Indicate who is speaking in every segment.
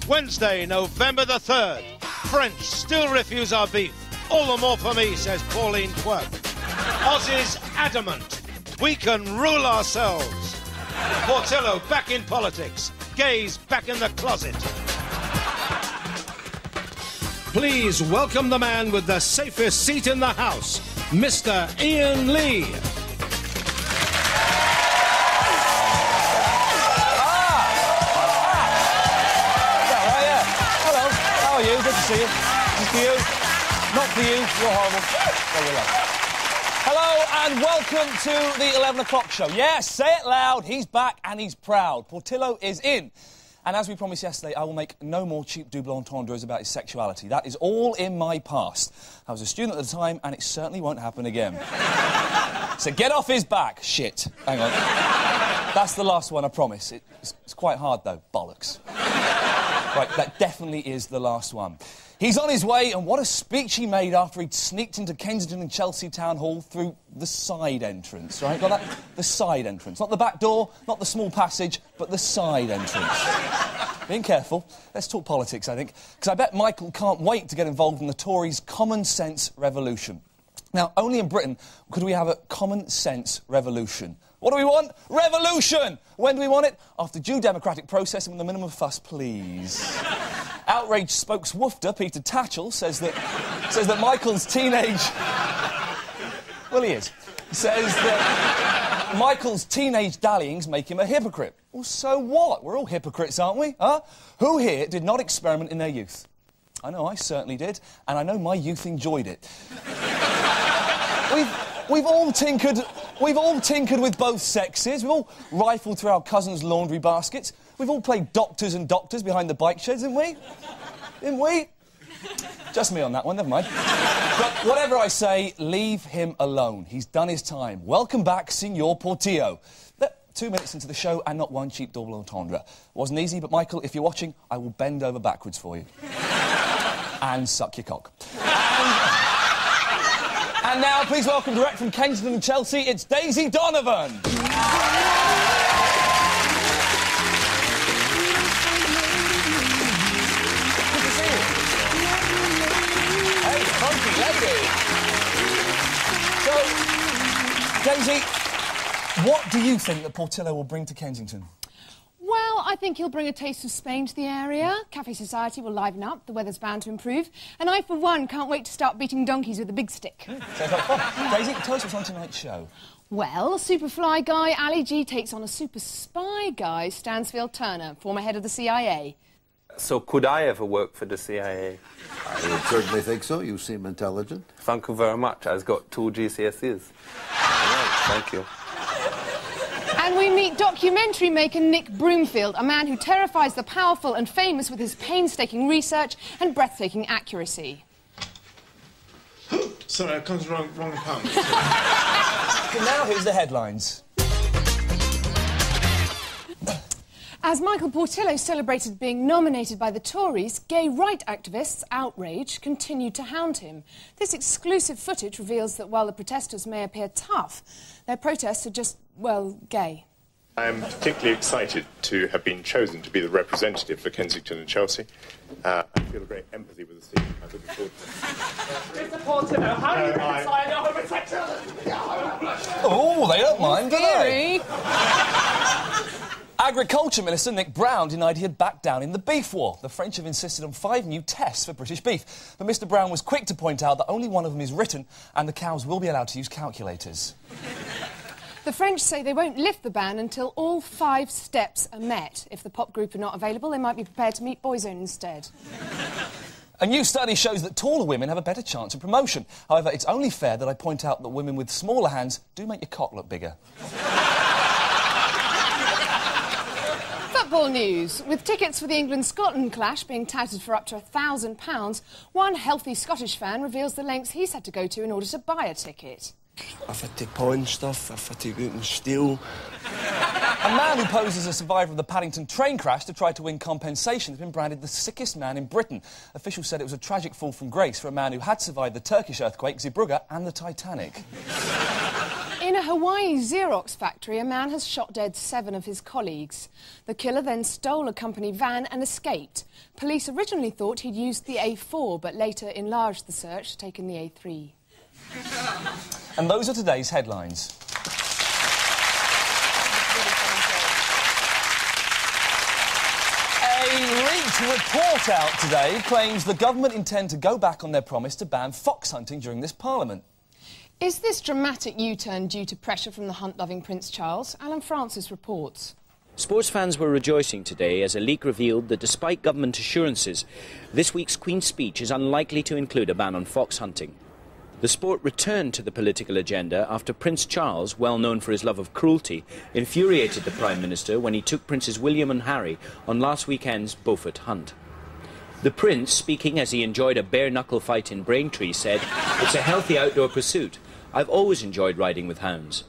Speaker 1: Wednesday, November the 3rd. French still refuse our beef. All the more for me, says Pauline Quirk. Aussies adamant. We can rule ourselves. Portillo back in politics. Gays back in the closet. Please welcome the man with the safest seat in the House, Mr. Iain Lee.
Speaker 2: How are you? Good to see you. Just for you. Not for you. You're horrible. Oh, you're lovely. Hello and welcome to the 11 o'clock show. Yes, say it loud. He's back and he's proud. Portillo is in. And as we promised yesterday, I will make no more cheap double entendres about his sexuality. That is all in my past. I was a student at the time and it certainly won't happen again. So get off his back. Shit. Hang on. That's the last one, I promise. It's quite hard, though. Bollocks. Right, that definitely is the last one. He's on his way, and what a speech he made after he'd sneaked into Kensington and Chelsea Town Hall through the side entrance, right? Got that? The side entrance. Not the back door, not the small passage, but the side entrance. Being careful. Let's talk politics, I think, because I bet Michael can't wait to get involved in the Tories' common sense revolution. Now, only in Britain could we have a common sense revolution. What do we want? Revolution! When do we want it? After due democratic process and with the minimum fuss, please. Outraged spokeswoofter Peter Tatchell says that Michael's teenage... Well, he is. Says that Michael's teenage dallyings make him a hypocrite. Well, so what? We're all hypocrites, aren't we? Huh? Who here did not experiment in their youth? I know I certainly did, and I know my youth enjoyed it. We've all tinkered with both sexes. We've all rifled through our cousins' laundry baskets. We've all played doctors and doctors behind the bike sheds, haven't we? Didn't we? Just me on that one, never mind. But whatever I say, leave him alone. He's done his time. Welcome back, Signor Portillo. 2 minutes into the show and not one cheap double entendre. Wasn't easy, but Michael, if you're watching, I will bend over backwards for you. And suck your cock. And now, please welcome direct from Kensington and Chelsea, it's Daisy Donovan. Good to see you. Hey, funky lady. So, Daisy, what do you think that Portillo will bring to Kensington?
Speaker 3: Well, I think he'll bring a taste of Spain to the area. Cafe society will liven up, the weather's bound to improve. And I, for one, can't wait to start beating donkeys with a big stick.
Speaker 2: Sounds like fun. Daisy, tell us what's on tonight's show.
Speaker 3: Well, Superfly guy Ali G takes on a super spy guy, Stansfield Turner, former head of the CIA.
Speaker 4: So could I ever work for the CIA?
Speaker 5: I would certainly think so. You seem intelligent.
Speaker 4: Thank you very much. I've got 2 GCSEs. Thank you.
Speaker 3: And we meet documentary maker Nick Broomfield, a man who terrifies the powerful and famous with his painstaking research and breathtaking accuracy.
Speaker 6: Sorry, I come to the wrong pump.
Speaker 2: Now here's the headlines.
Speaker 3: As Michael Portillo celebrated being nominated by the Tories, gay right activists, outraged, continued to hound him. This exclusive footage reveals that while the protesters may appear tough, their protests are just, well, gay.
Speaker 6: I'm particularly excited to have been chosen to be the representative for Kensington and Chelsea. I feel a great empathy with the scene. I'm looking forward to it.
Speaker 7: Mr. Portillo, how do you reconcile your homosexuality?
Speaker 2: Oh, they don't mind, do they?
Speaker 3: Theory.
Speaker 2: Agriculture Minister Nick Brown denied he had backed down in the beef war. The French have insisted on 5 new tests for British beef. But Mr Brown was quick to point out that only one of them is written and the cows will be allowed to use calculators.
Speaker 3: The French say they won't lift the ban until all 5 steps are met. If the pop group are not available, they might be prepared to meet Boyzone instead.
Speaker 2: A new study shows that taller women have a better chance of promotion. However, it's only fair that I point out that women with smaller hands do make your cock look bigger.
Speaker 3: Football news. With tickets for the England-Scotland clash being touted for up to £1,000, one healthy Scottish fan reveals the lengths he's had to go to in order to buy a ticket.
Speaker 8: I've had to pawn stuff, I've had to go out and steal.
Speaker 2: A man who poses as a survivor of the Paddington train crash to try to win compensation has been branded the sickest man in Britain. Officials said it was a tragic fall from grace for a man who had survived the Turkish earthquake, Zeebrugge and the Titanic.
Speaker 3: In a Hawaii Xerox factory, a man has shot dead 7 of his colleagues. The killer then stole a company van and escaped. Police originally thought he'd used the A4, but later enlarged the search, taking the A3.
Speaker 2: And those are today's headlines. A leaked report out today claims the government intend to go back on their promise to ban fox hunting during this Parliament.
Speaker 3: Is this dramatic U-turn due to pressure from the hunt-loving Prince Charles? Alan Francis reports.
Speaker 9: Sports fans were rejoicing today as a leak revealed that despite government assurances, this week's Queen's speech is unlikely to include a ban on fox hunting. The sport returned to the political agenda after Prince Charles, well known for his love of cruelty, infuriated the Prime Minister when he took Princes William and Harry on last weekend's Beaufort hunt. The Prince, speaking as he enjoyed a bare-knuckle fight in Braintree, said, "It's a healthy outdoor pursuit. I've always enjoyed riding with hounds."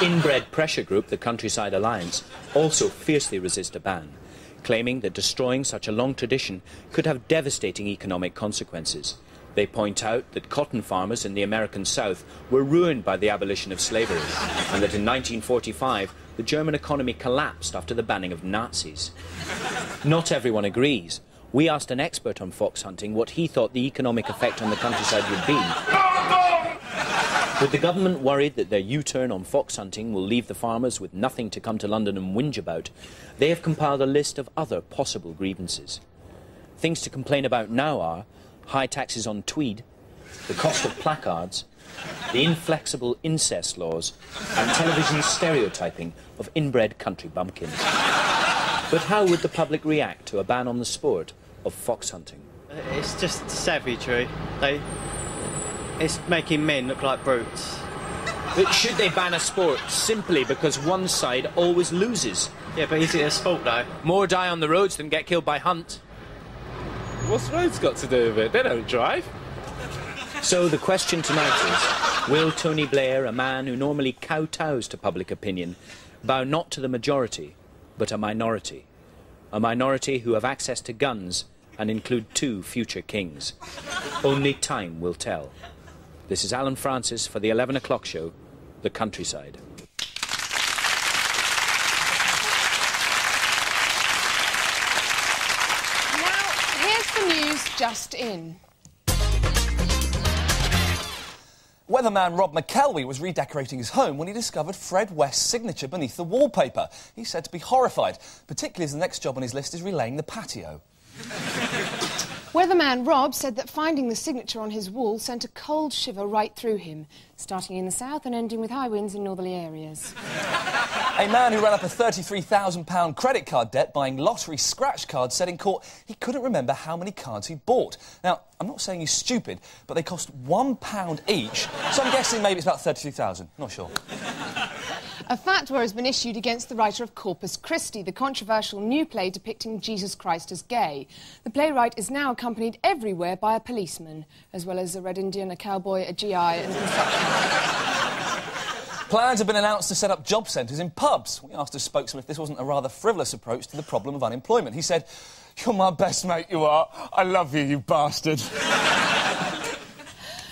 Speaker 9: Inbred pressure group, the Countryside Alliance, also fiercely resist a ban, claiming that destroying such a long tradition could have devastating economic consequences. They point out that cotton farmers in the American South were ruined by the abolition of slavery, and that in 1945 the German economy collapsed after the banning of Nazis. Not everyone agrees. We asked an expert on fox hunting what he thought the economic effect on the countryside would be. With the government worried that their U-turn on fox hunting will leave the farmers with nothing to come to London and whinge about, they have compiled a list of other possible grievances. Things to complain about now are high taxes on tweed, the cost of placards, the inflexible incest laws, and television stereotyping of inbred country bumpkins. But how would the public react to a ban on the sport of fox hunting?
Speaker 10: It's just savagery. It's making men look like brutes.
Speaker 9: But should they ban a sport simply because one side always loses?
Speaker 10: Yeah, but is it a sport, though?
Speaker 9: More die on the roads than get killed by hunt.
Speaker 11: What's roads got to do with it? They don't drive.
Speaker 9: So the question tonight is, will Tony Blair, a man who normally kowtows to public opinion, bow not to the majority, but a minority? A minority who have access to guns and include 2 future kings. Only time will tell. This is Alan Francis for the 11 o'clock show, The Countryside.
Speaker 3: Now, here's the news just in.
Speaker 2: Weatherman Rob McElwee was redecorating his home when he discovered Fred West's signature beneath the wallpaper. He's said to be horrified, particularly as the next job on his list is relaying the patio.
Speaker 3: Weatherman Rob said that finding the signature on his wall sent a cold shiver right through him, starting in the south and ending with high winds in northerly areas.
Speaker 2: A man who ran up a £33,000 credit card debt buying lottery scratch cards said in court he couldn't remember how many cards he'd bought. Now, I'm not saying he's stupid, but they cost £1 each, so I'm guessing maybe it's about 33,000. Not sure.
Speaker 3: A fatwa has been issued against the writer of Corpus Christi, the controversial new play depicting Jesus Christ as gay. The playwright is now accompanied everywhere by a policeman, as well as a Red Indian, a cowboy, a GI and a construction.
Speaker 2: Plans have been announced to set up job centres in pubs. We asked a spokesman if this wasn't a rather frivolous approach to the problem of unemployment. He said, "You're my best mate, you are. I love you, you bastard."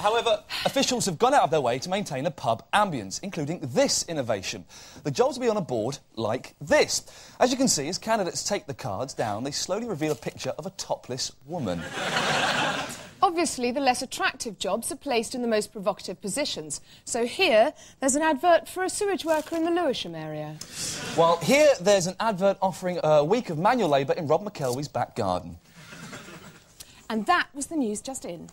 Speaker 2: However, officials have gone out of their way to maintain a pub ambience, including this innovation. The jobs will be on a board like this. As you can see, as candidates take the cards down, they slowly reveal a picture of a topless woman.
Speaker 3: Obviously, the less attractive jobs are placed in the most provocative positions. So here, there's an advert for a sewage worker in the Lewisham area.
Speaker 2: While here, there's an advert offering a week of manual labour in Rob McElwee's back garden.
Speaker 3: And that was the news just in.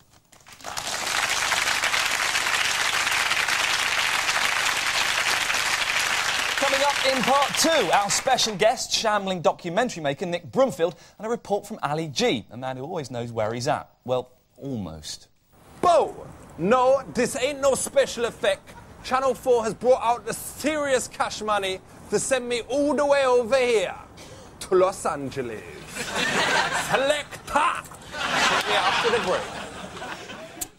Speaker 2: Coming up in part 2, our special guest, shambling documentary maker Nick Broomfield, and a report from Ali G, a man who always knows where he's at. Well, almost.
Speaker 12: Bo! No, this ain't no special effect. Channel 4 has brought out the serious cash money to send me all the way over here to Los Angeles. Selecta! Take me after the break.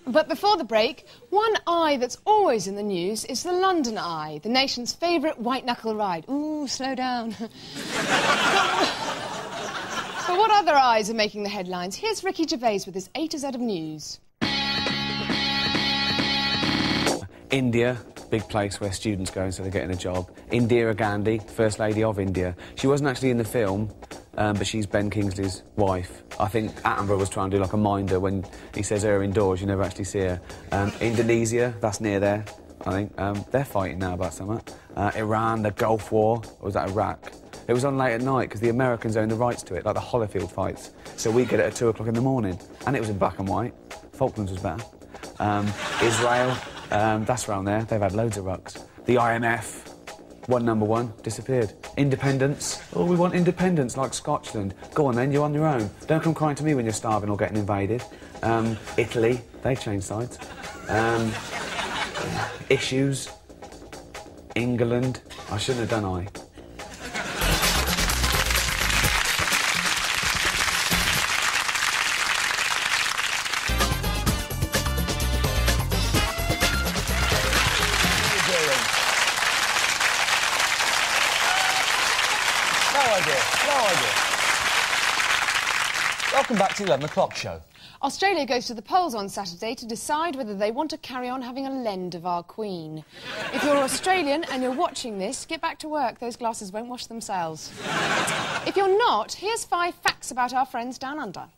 Speaker 3: But before the break, one eye that's always in the news is the London Eye, the nation's favourite white-knuckle ride. Ooh, slow down. But what other eyes are making the headlines? Here's Ricky Gervais with his A to Z of news.
Speaker 13: India, big place where students go instead of getting a job. Indira Gandhi, First Lady of India. She wasn't actually in the film, but she's Ben Kingsley's wife. I think Attenborough was trying to do like a minder when he says her indoors, you never actually see her. Indonesia, that's near there, I think. They're fighting now about something. Iran, the Gulf War, or was that Iraq? It was on late at night because the Americans own the rights to it, like the Holyfield fights. So we get it at 2 o'clock in the morning. And it was in black and white. Falklands was better. Israel, that's around there. They've had loads of rucks. The IMF, won #1, disappeared. Independence. Oh, we want independence like Scotland. Go on then, you're on your own. Don't come crying to me when you're starving or getting invaded. Italy, they changed sides. Issues. England. I shouldn't have done I.
Speaker 2: Welcome back to the 11 o'clock show.
Speaker 3: Australia goes to the polls on Saturday to decide whether they want to carry on having a lend of our Queen. If you're Australian and you're watching this, get back to work. Those glasses won't wash themselves. If you're not, here's 5 facts about our friends down under.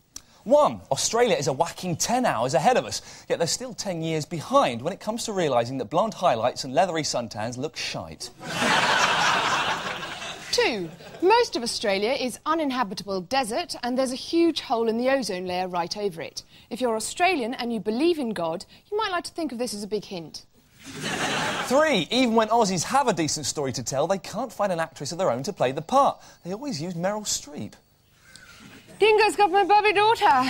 Speaker 2: 1. Australia is a whacking 10 hours ahead of us, yet they're still 10 years behind when it comes to realising that blonde highlights and leathery suntans look shite.
Speaker 3: 2. Most of Australia is uninhabitable desert and there's a huge hole in the ozone layer right over it. If you're Australian and you believe in God, you might like to think of this as a big hint.
Speaker 2: 3. Even when Aussies have a decent story to tell, they can't find an actress of their own to play the part. They always use Meryl Streep.
Speaker 3: Dingo's got my Bobby daughter.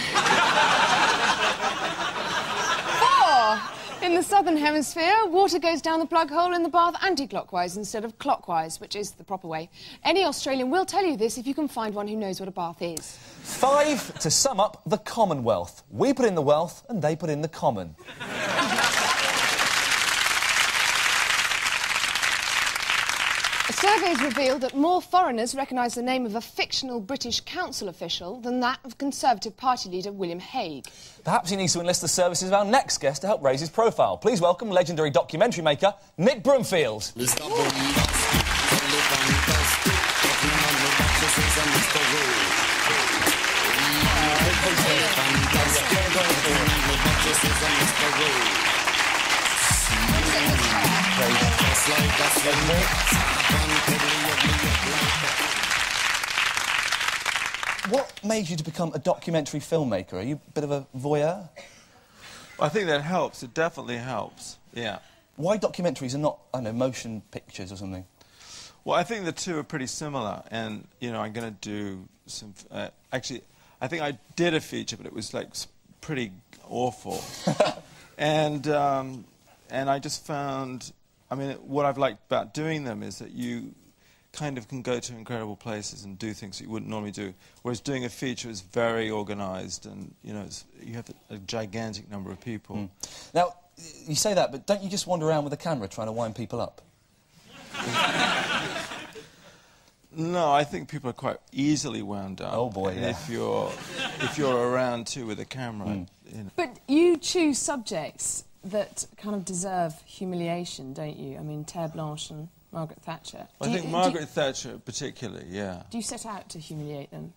Speaker 3: 4. In the southern hemisphere, water goes down the plug hole in the bath anti-clockwise instead of clockwise, which is the proper way. Any Australian will tell you this if you can find one who knows what a bath is.
Speaker 2: 5. To sum up, the Commonwealth. We put in the wealth and they put in the common.
Speaker 3: A survey has revealed that more foreigners recognise the name of a fictional British council official than that of Conservative Party leader William Hague.
Speaker 2: Perhaps he needs to enlist the services of our next guest to help raise his profile. Please welcome legendary documentary maker Nick Broomfield. What made you to become a documentary filmmaker? Are you a bit of a voyeur?
Speaker 14: Well, I think that helps. It definitely helps, yeah.
Speaker 2: Why documentaries and not, I don't know, motion pictures or something?
Speaker 14: Well, I think the two are pretty similar, and, you know, I'm going to do some... actually, I think I did a feature, but it was, like, pretty awful. And I just found... I mean, what I've liked about doing them is that you kind of can go to incredible places and do things that you wouldn't normally do, whereas doing a feature is very organised and, you know, you have a gigantic number of people.
Speaker 2: Mm. Now, you say that, but don't you just wander around with a camera trying to wind people up?
Speaker 14: No, I think people are quite easily wound up.
Speaker 2: Oh, boy, yeah.
Speaker 14: If you're around, too, with a camera. You know.
Speaker 3: But you choose subjects that kind of deserve humiliation, don't you? I mean, Terre Blanche and Margaret Thatcher.
Speaker 14: I think Margaret Thatcher particularly, yeah.
Speaker 3: Do you set out to humiliate them?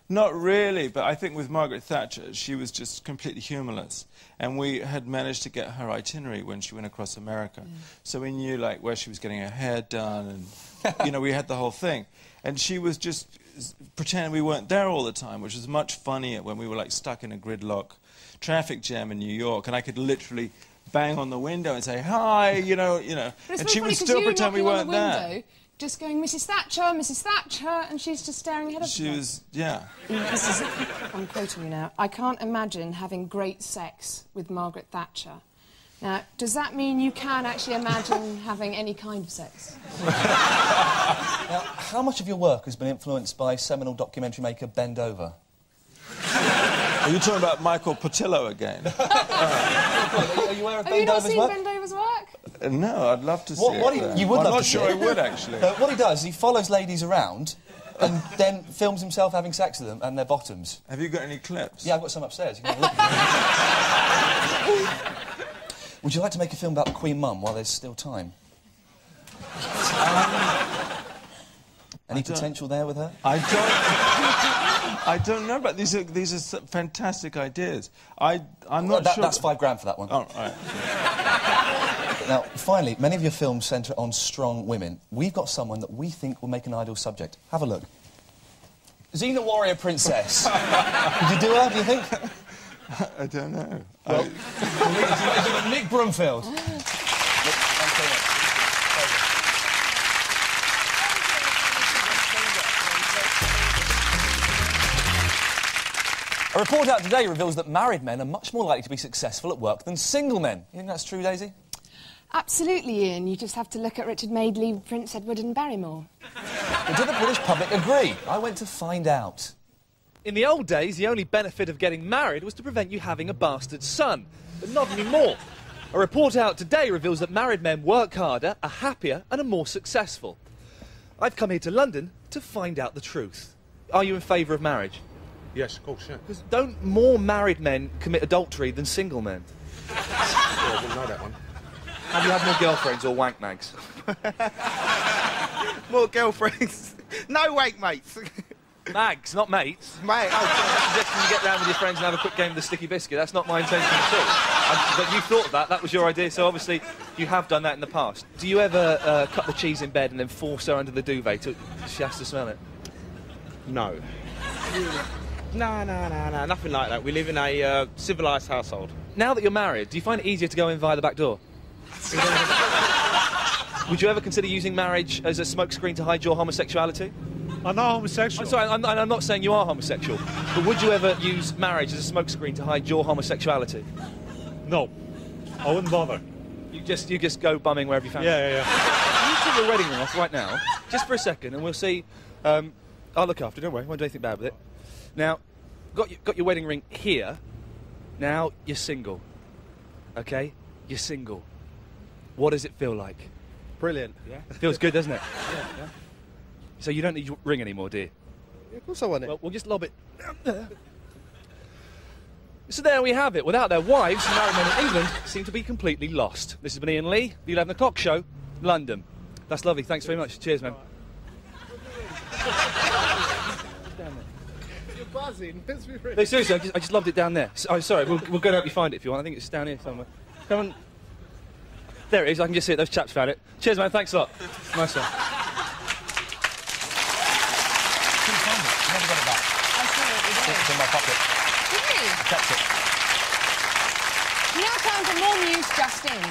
Speaker 14: Not really, but I think with Margaret Thatcher, she was just completely humourless. And we had managed to get her itinerary when she went across America. Mm. So we knew, like, where she was getting her hair done and, you know, we had the whole thing. And she was just pretending we weren't there all the time, which was much funnier when we were, like, stuck in a gridlock traffic jam in New York, and I could literally bang on the window and say, hi, you know, and she would still pretend we weren't there.
Speaker 3: Just going, Mrs. Thatcher, and she's just staring ahead of her.
Speaker 14: She was, yeah.
Speaker 3: I'm quoting you now. I can't imagine having great sex with Margaret Thatcher. Now, does that mean you can actually imagine having any kind of sex?
Speaker 2: Now, how much of your work has been influenced by seminal documentary maker Ben Dover?
Speaker 14: Are you talking about Michael Portillo again?
Speaker 2: Are you aware of Ben Dover's work?
Speaker 3: Have you not seen Ben Dover's work?
Speaker 14: No, I'd love to see it.
Speaker 2: You would
Speaker 14: I'm
Speaker 2: love
Speaker 14: not
Speaker 2: to
Speaker 14: sure
Speaker 2: see
Speaker 14: I would, actually.
Speaker 2: What he does is he follows ladies around and then films himself having sex with them and their bottoms.
Speaker 14: Have you got any clips?
Speaker 2: Yeah, I've got some upstairs. You can have a look. Would you like to make a film about the Queen Mum while there's still time? Any potential there with her?
Speaker 14: I don't know, but these are fantastic ideas. I'm not sure.
Speaker 2: That's £5 for that one.
Speaker 14: Oh, all right.
Speaker 2: Now, finally, many of your films centre on strong women. We've got someone that we think will make an ideal subject. Have a look. Xena Warrior Princess. Could you do her, do you think?
Speaker 14: I don't know.
Speaker 2: Well, Nick Brumfield. A report out today reveals that married men are much more likely to be successful at work than single men. You think that's true, Daisy?
Speaker 3: Absolutely, Ian. You just have to look at Richard Madeley, Prince Edward and Barrymore.
Speaker 2: But do the British public agree? I went to find out.
Speaker 15: In the old days, the only benefit of getting married was to prevent you having a bastard son. But not anymore. A report out today reveals that married men work harder, are happier and are more successful. I've come here to London to find out the truth. Are you in favour of marriage?
Speaker 16: Yes, of course, yeah.
Speaker 15: Because don't more married men commit adultery than single men?
Speaker 16: I wouldn't know that one.
Speaker 15: Have you had more girlfriends or wank mags?
Speaker 17: More girlfriends. No wank mates.
Speaker 15: Mags, not mates.
Speaker 17: Mate,
Speaker 15: Can you get round with your friends and have a quick game of the sticky biscuit? That's not my intention at all. But you thought that was your idea, so obviously you have done that in the past. Do you ever cut the cheese in bed and then force her under the duvet so she has to smell it?
Speaker 17: No. No, nothing like that. We live in a civilised household.
Speaker 15: Now that you're married, do you find it easier to go in via the back door? Would you ever consider using marriage as a smokescreen to hide your homosexuality?
Speaker 16: I'm not homosexual.
Speaker 15: I'm sorry, I'm not saying you are homosexual, but would you ever use marriage as a smokescreen to hide your homosexuality?
Speaker 16: No, I wouldn't bother.
Speaker 15: You just go bumming wherever you fancy.
Speaker 16: Yeah.
Speaker 15: You take your wedding ring off right now, just for a second, and we'll see. I'll look after it, don't worry, won't do anything bad with it. Now, got your wedding ring here. Now you're single. Okay? You're single. What does it feel like?
Speaker 17: Brilliant.
Speaker 15: Yeah. It feels good, doesn't it?
Speaker 17: Yeah.
Speaker 15: So you don't need your ring anymore, do you?
Speaker 17: Yeah, of course I want it.
Speaker 15: Well, we'll just lob it down there. So there we have it. Without their wives, married men in England seem to be completely lost. This has been Iain Lee, the 11 o'clock show, London. That's lovely. Thanks very much. Cheers, man.
Speaker 17: You're buzzing.
Speaker 15: No, seriously, I just loved it down there. Sorry, we'll go and help you find it if you want. I think it's down here somewhere. Come on. There it is. I can just see it. Those chaps found it. Cheers, man. Thanks a lot. Nice one.
Speaker 2: Never got it back.
Speaker 3: I saw it today.
Speaker 2: It's in my pocket.
Speaker 3: Did you?
Speaker 2: I kept it.
Speaker 3: Now time for more news just in.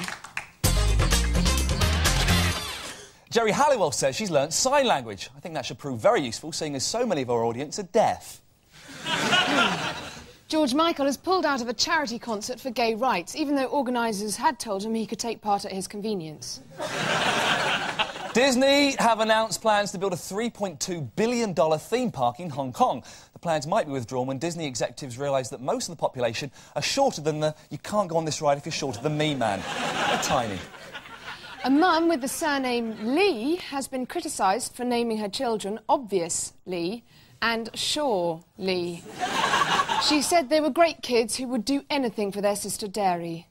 Speaker 2: Jerry Halliwell says she's learnt sign language. I think that should prove very useful, seeing as so many of our audience are deaf.
Speaker 3: George Michael has pulled out of a charity concert for gay rights, even though organisers had told him he could take part at his convenience.
Speaker 2: Disney have announced plans to build a $3.2 billion theme park in Hong Kong. The plans might be withdrawn when Disney executives realise that most of the population are shorter than the "you can't go on this ride if you're shorter than me" man. They're tiny.
Speaker 3: A mum with the surname Lee has been criticised for naming her children Obvious Lee and Shaw Lee. She said they were great kids who would do anything for their sister Dairy.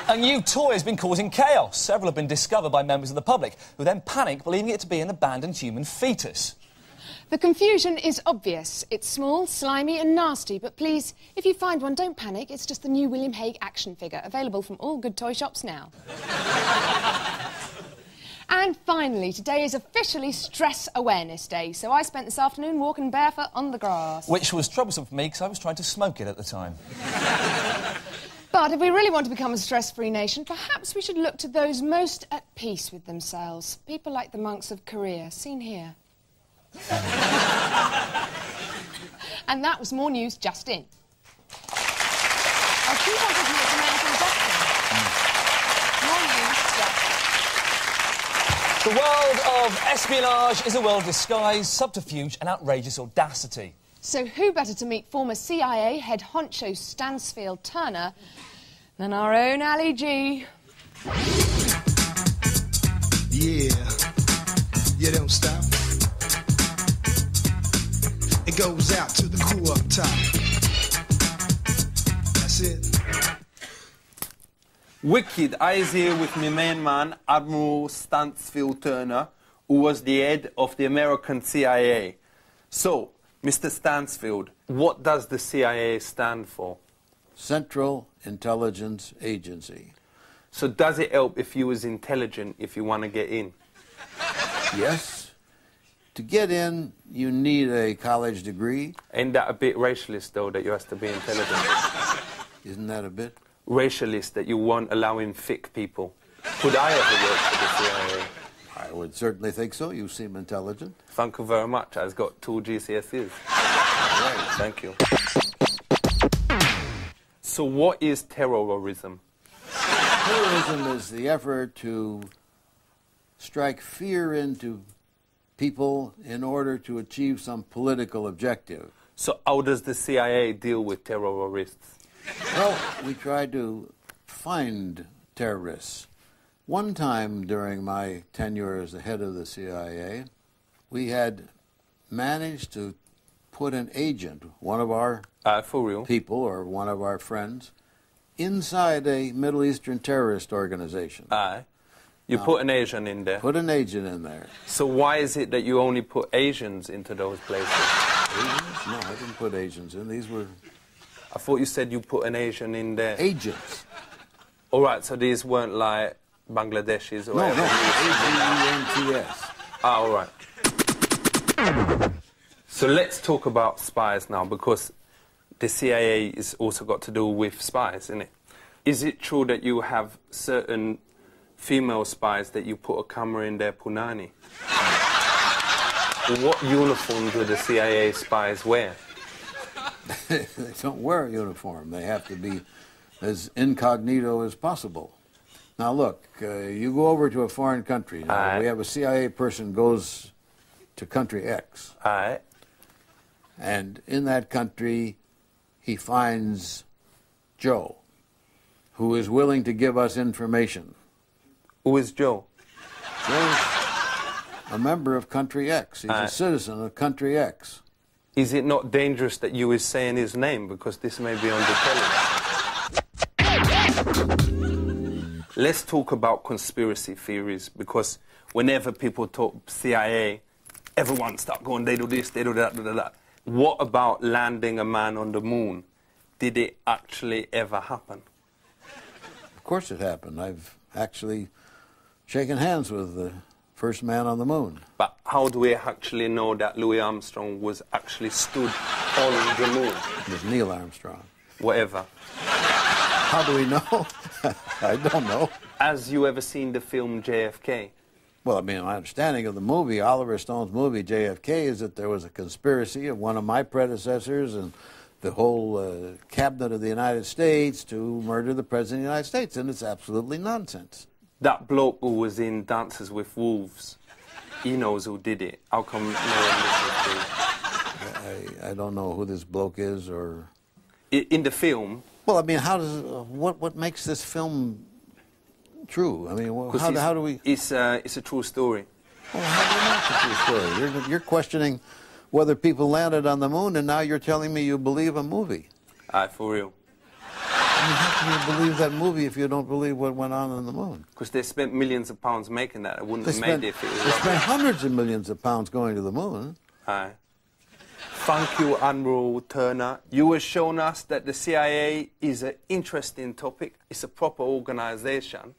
Speaker 2: A new toy has been causing chaos. Several have been discovered by members of the public, who then panic, believing it to be an abandoned human fetus.
Speaker 3: The confusion is obvious. It's small, slimy and nasty, but please, if you find one, don't panic. It's just the new William Hague action figure, available from all good toy shops now. And finally, today is officially Stress Awareness Day, so I spent this afternoon walking barefoot on the grass.
Speaker 2: Which was troublesome for me, because I was trying to smoke it at the time.
Speaker 3: But if we really want to become a stress-free nation, perhaps we should look to those most at peace with themselves. People like the monks of Korea, seen here. And that was more news just in. I keep on thinking it's American Justin. More news just
Speaker 2: The world of espionage is a world of disguise, subterfuge and outrageous audacity.
Speaker 3: So who better to meet former CIA head honcho Stansfield Turner than our own Ali G?
Speaker 18: Yeah, don't stop. It goes out to the crew up top. That's it.
Speaker 12: Wicked, I is here with my main man, Admiral Stansfield Turner, who was the head of the American CIA. So, Mr. Stansfield, what does the CIA stand for?
Speaker 5: Central Intelligence Agency.
Speaker 12: So does it help if you was intelligent if you want to get in?
Speaker 5: Yes. To get in, you need a college degree.
Speaker 12: Ain't that a bit racialist, though, that you have to be intelligent?
Speaker 5: Isn't that a bit?
Speaker 12: Racialist, that you won't allow in thick people. Could I ever work for the CIA?
Speaker 5: I would certainly think so. You seem intelligent.
Speaker 12: Thank you very much. I've got 2 GCSEs. All right, thank you. So what is terrorism?
Speaker 5: Terrorism is the effort to strike fear into people in order to achieve some political objective.
Speaker 12: So how does the CIA deal with terrorists?
Speaker 5: Well, we try to find terrorists. One time during my tenure as the head of the CIA, we had managed to put an agent, one of our
Speaker 12: for real?
Speaker 5: people or one of our friends, inside a Middle Eastern terrorist organization.
Speaker 12: Aye. You put an Asian in there?
Speaker 5: Put an agent in there.
Speaker 12: So why is it that you only put Asians into those places?
Speaker 5: Asians? No, I didn't put Asians in. These were...
Speaker 12: I thought you said you put an Asian in there.
Speaker 5: Agents.
Speaker 12: All right, so these weren't like Bangladeshis or whatever?
Speaker 5: No, A-G-E-N-T-S.
Speaker 12: Ah, all right. So let's talk about spies now, because the CIA is also got to do with spies, isn't it? Is it true that you have certain female spies that you put a camera in their punani? What uniform do the CIA spies wear?
Speaker 5: They don't wear a uniform. They have to be as incognito as possible. Now look, you go over to a foreign country. Now, we have a CIA person goes to country X.
Speaker 12: Aye.
Speaker 5: And in that country, he finds Joe, who is willing to give us information.
Speaker 12: Who is Joe?
Speaker 5: Joe's a member of country X. He's a citizen of country X.
Speaker 12: Is it not dangerous that you is saying his name, because this may be on the telly? Let's talk about conspiracy theories, because whenever people talk CIA, everyone start going, they do this, they do that, they do that. What about landing a man on the moon? Did it actually ever happen?
Speaker 5: Of course it happened. I've actually shaken hands with the first man on the moon.
Speaker 12: But how do we actually know that Louis Armstrong was actually stood on the moon?
Speaker 5: It was Neil Armstrong.
Speaker 12: Whatever.
Speaker 5: How do we know? I don't know.
Speaker 12: Has you ever seen the film JFK?
Speaker 5: Well, I mean, my understanding of the movie, Oliver Stone's movie JFK, is that there was a conspiracy of one of my predecessors and the whole cabinet of the United States to murder the President of the United States, and it's absolutely nonsense.
Speaker 12: That bloke who was in Dances with Wolves, he knows who did it. How come no one listens to
Speaker 5: I don't know who this bloke is, or...
Speaker 12: In the film...
Speaker 5: Well, I mean, how does... what makes this film true? I mean, how do we...
Speaker 12: It's a true story.
Speaker 5: Well, how do you know it's a true story? You're questioning whether people landed on the moon, and now you're telling me you believe a movie.
Speaker 12: Aye, for real.
Speaker 5: I mean, how can you believe that movie if you don't believe what went on the moon?
Speaker 12: Because they spent millions of pounds making that. It wouldn't have made it if it was...
Speaker 5: They spent hundreds of millions of pounds going to the moon.
Speaker 12: Aye. Thank you, Admiral Turner. You have shown us that the CIA is an interesting topic. It's a proper organisation,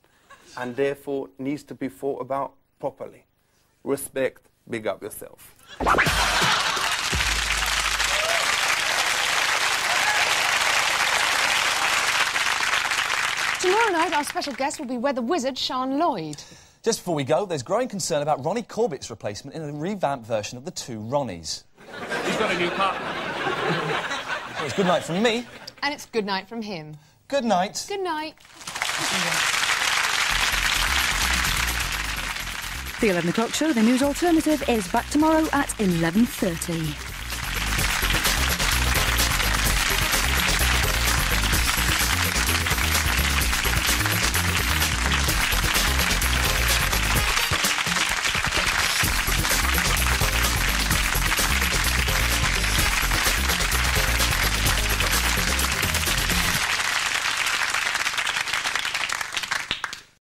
Speaker 12: and therefore needs to be thought about properly. Respect, big up yourself.
Speaker 3: Tomorrow night, our special guest will be weather wizard Sean Lloyd.
Speaker 2: Just before we go, there's growing concern about Ronnie Corbett's replacement in a revamped version of The Two Ronnies.
Speaker 7: He's got a new partner.
Speaker 2: Well, it's good night from me.
Speaker 3: And it's good night from him.
Speaker 2: Good night.
Speaker 3: Good night.
Speaker 19: The 11 o'clock show, the news alternative, is back tomorrow at 11:30.